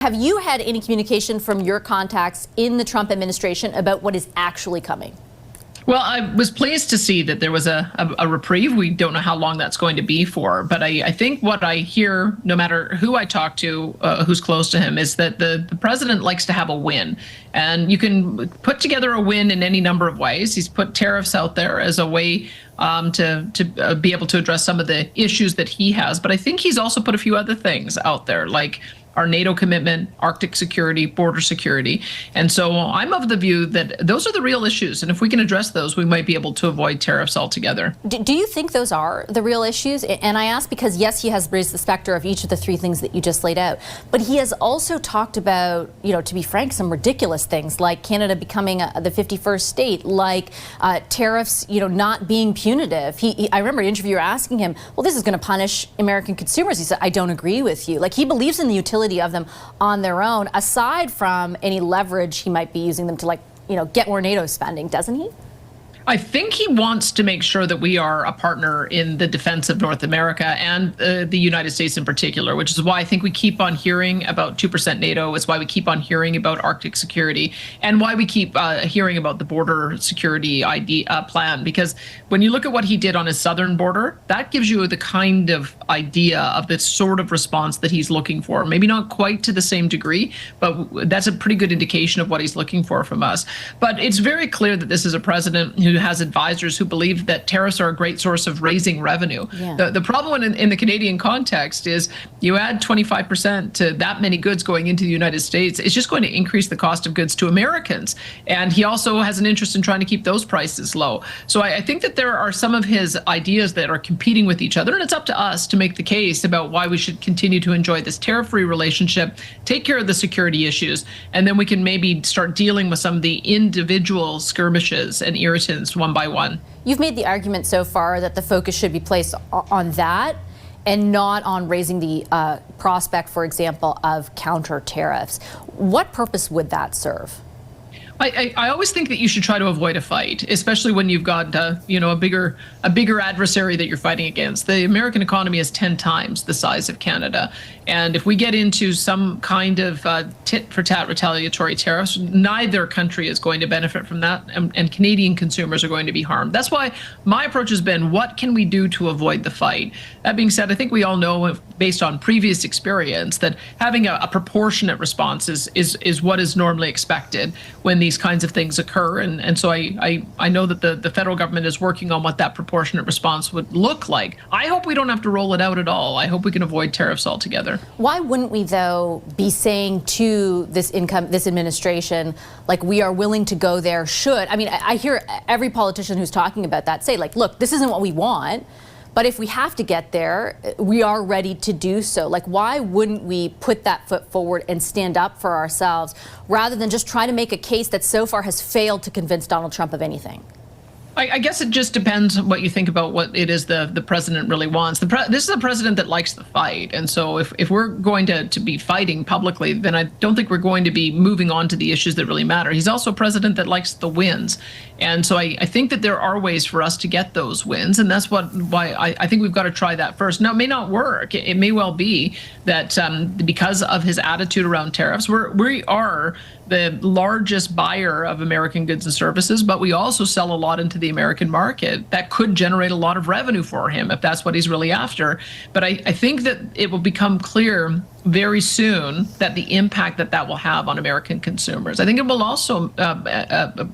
Have you had any communication from your contacts in the Trump administration about what is actually coming? Well, I was pleased to see that there was a reprieve. We don't know how long that's going to be for, but I think what I hear, no matter who I talk to, who's close to him, is that the president likes to have a win. And you can put together a win in any number of ways. He's put tariffs out there as a way to be able to address some of the issues that he has. But I think he's also put a few other things out there, like our NATO commitment, Arctic security, border security. And so I'm of the view that those are the real issues. And if we can address those, we might be able to avoid tariffs altogether. Do you think those are the real issues? And I ask because, yes, he has raised the specter of each of the three things that you just laid out. But he has also talked about, to be frank, some ridiculous things like Canada becoming the 51st state, like tariffs, not being punitive. I remember an interviewer asking him, well, this is going to punish American consumers. He said, I don't agree with you. Like, he believes in the utility of them on their own, aside from any leverage he might be using them to, get more NATO spending, doesn't he? I think he wants to make sure that we are a partner in the defense of North America and the United States in particular, which is why I think we keep on hearing about 2% NATO. It's why we keep on hearing about Arctic security, and why we keep hearing about the border security plan. Because when you look at what he did on his southern border, that gives you the kind of idea of the sort of response that he's looking for. Maybe not quite to the same degree, but that's a pretty good indication of what he's looking for from us. But it's very clear that this is a president who has advisors who believe that tariffs are a great source of raising revenue. Yeah. The problem in the Canadian context is you add 25% to that many goods going into the United States, it's just going to increase the cost of goods to Americans. And he also has an interest in trying to keep those prices low. So I think that there are some of his ideas that are competing with each other, and it's up to us to make the case about why we should continue to enjoy this tariff-free relationship, take care of the security issues, and then we can maybe start dealing with some of the individual skirmishes and irritants one by one. You've made the argument so far that the focus should be placed on that and not on raising the prospect, for example, of counter tariffs. What purpose would that serve? I always think that you should try to avoid a fight, especially when you've got a bigger adversary that you're fighting against. The American economy is 10 times the size of Canada, and if we get into some kind of tit-for-tat retaliatory tariffs, neither country is going to benefit from that, and Canadian consumers are going to be harmed. That's why my approach has been, what can we do to avoid the fight? That being said, I think we all know, based on previous experience, that having a proportionate response is what is normally expected when these kinds of things occur. And so I know that the federal government is working on what that proportionate response would look like. I hope we don't have to roll it out at all. I hope we can avoid tariffs altogether. Why wouldn't we, though, be saying to this administration, like, we are willing to go there should? I mean, I hear every politician who's talking about that say, like, look, this isn't what we want, but if we have to get there, we are ready to do so. Like, why wouldn't we put that foot forward and stand up for ourselves rather than just try to make a case that so far has failed to convince Donald Trump of anything? I guess it just depends on what you think about what it is the president really wants. This is a president that likes the fight. And so if we're going to be fighting publicly, then I don't think we're going to be moving on to the issues that really matter. He's also a president that likes the wins. And so I think that there are ways for us to get those wins. And that's why I think we've got to try that first. Now, it may not work. It may well be that because of his attitude around tariffs, we are the largest buyer of American goods and services, but we also sell a lot into the American market. That could generate a lot of revenue for him if that's what he's really after. But I think that it will become clear very soon that the impact that will have on American consumers. I think it will also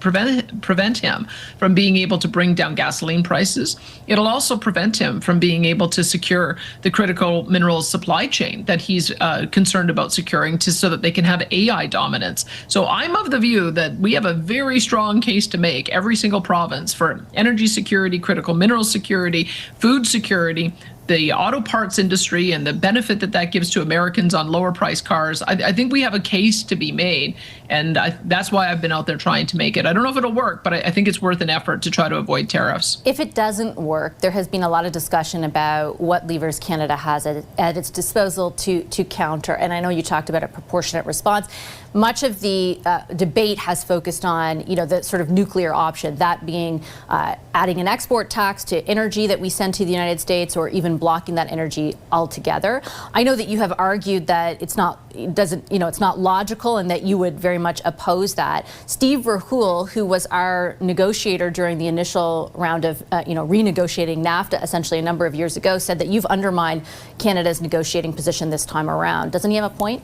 prevent him from being able to bring down gasoline prices. It'll also prevent him from being able to secure the critical minerals supply chain that he's concerned about securing so that they can have AI dominance. So I'm of the view that we have a very strong case to make, every single province, for energy security, critical mineral security, food security, the auto parts industry, and the benefit that gives to Americans on lower priced cars. I think we have a case to be made, and that's why I've been out there trying to make it. I don't know if it'll work, but I think it's worth an effort to try to avoid tariffs. If it doesn't work, there has been a lot of discussion about what levers Canada has at its disposal to counter, and I know you talked about a proportionate response. Much of the debate has focused on, the sort of nuclear option, that being adding an export tax to energy that we send to the United States, or even even blocking that energy altogether. I know that you have argued that it's not logical and that you would very much oppose that. Steve Verhoeven, who was our negotiator during the initial round of renegotiating NAFTA essentially a number of years ago, said that you've undermined Canada's negotiating position this time around. Doesn't he have a point?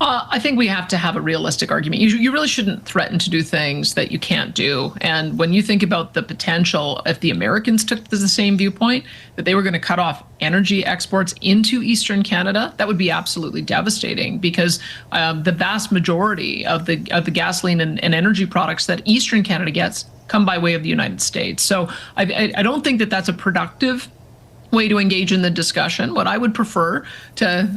I think we have to have a realistic argument. You really shouldn't threaten to do things that you can't do. And when you think about the potential, if the Americans took the same viewpoint, that they were going to cut off energy exports into Eastern Canada, that would be absolutely devastating, because the vast majority of the gasoline and energy products that Eastern Canada gets come by way of the United States. So I don't think that that's a productive way to engage in the discussion. What I would prefer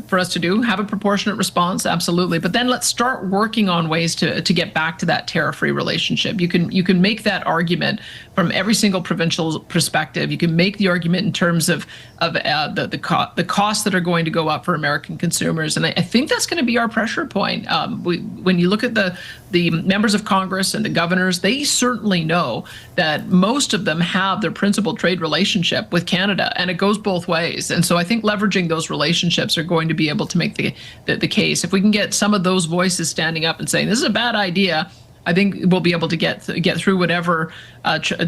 for us to do, have a proportionate response, absolutely, but then let's start working on ways to get back to that tariff-free relationship. You can make that argument from every single provincial perspective. You can make the argument in terms of the costs that are going to go up for American consumers, and I think that's going to be our pressure point. When you look at the members of Congress and the governors, they certainly know that most of them have their principal trade relationship with Canada, and it goes both ways. And so I think leveraging those relationships are going to be able to make the case. If we can get some of those voices standing up and saying this is a bad idea, I think we'll be able to get through whatever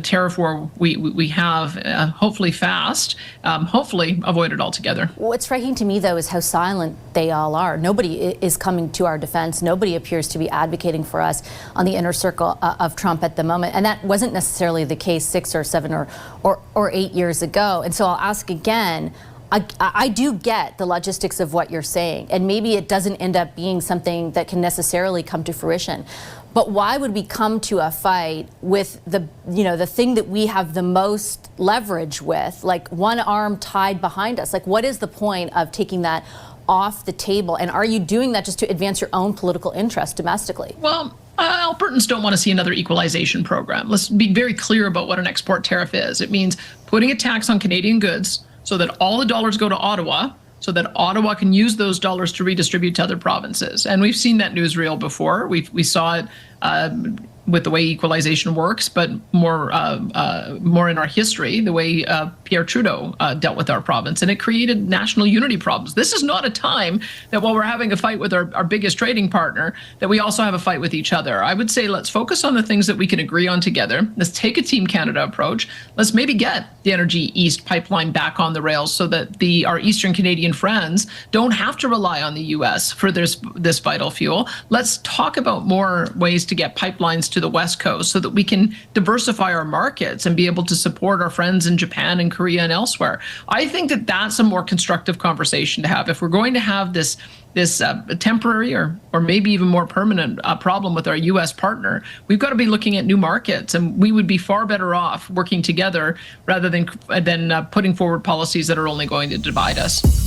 tariff war we have, hopefully fast, hopefully avoid it altogether. What's striking to me, though, is how silent they all are. Nobody is coming to our defense. Nobody appears to be advocating for us on the inner circle of Trump at the moment. And that wasn't necessarily the case 6 or 7 or 8 years ago. And so I'll ask again, I do get the logistics of what you're saying, and maybe it doesn't end up being something that can necessarily come to fruition. But why would we come to a fight with the thing that we have the most leverage with, like one arm tied behind us? Like, what is the point of taking that off the table? And are you doing that just to advance your own political interest domestically? Well, Albertans don't want to see another equalization program. Let's be very clear about what an export tariff is. It means putting a tax on Canadian goods so that all the dollars go to Ottawa, so that Ottawa can use those dollars to redistribute to other provinces. And we've seen that newsreel before. We saw it with the way equalization works, but more in our history, the way Pierre Trudeau dealt with our province, and it created national unity problems. This is not a time that while we're having a fight with our biggest trading partner, that we also have a fight with each other. I would say let's focus on the things that we can agree on together. Let's take a Team Canada approach. Let's maybe get the Energy East pipeline back on the rails so that our Eastern Canadian friends don't have to rely on the U.S. for this vital fuel. Let's talk about more ways to get pipelines to the West Coast so that we can diversify our markets and be able to support our friends in Japan and Korea and elsewhere. I think that that's a more constructive conversation to have. If we're going to have this temporary or maybe even more permanent problem with our U.S. partner, we've got to be looking at new markets, and we would be far better off working together rather than putting forward policies that are only going to divide us.